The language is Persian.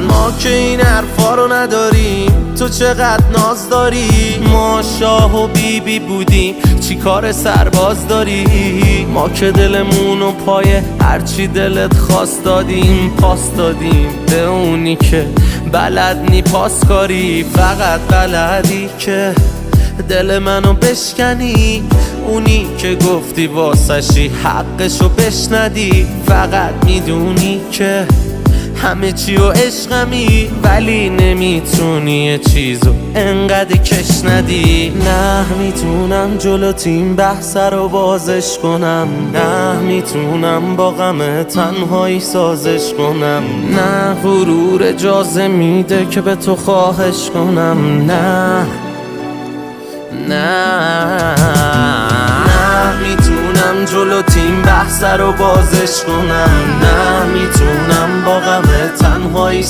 ما که این حرفا رو نداریم. تو چقدر ناز داری، ما شاه و بیبی بودیم، چی کار سرباز داری؟ ما که دلمون و پای هرچی دلت خواست دادیم، پاس دادیم به اونی که بلد نی پاس کاری. فقط بلدی که دل منو بشکنی، اونی که گفتی واسشی حقشو بشندی. فقط میدونی که همه چی و عشقمی، ولی نمیتونی یه چیزو انقدر کش ندی. نه میتونم جلو تیم بحث رو بازش کنم، نه میتونم با غم تنهایی سازش کنم، نه غرور اجازه میده که به تو خواهش کنم. نه میتونم جلو تیم بحث رو بازش کنم، نه میتونم با غم تنهایی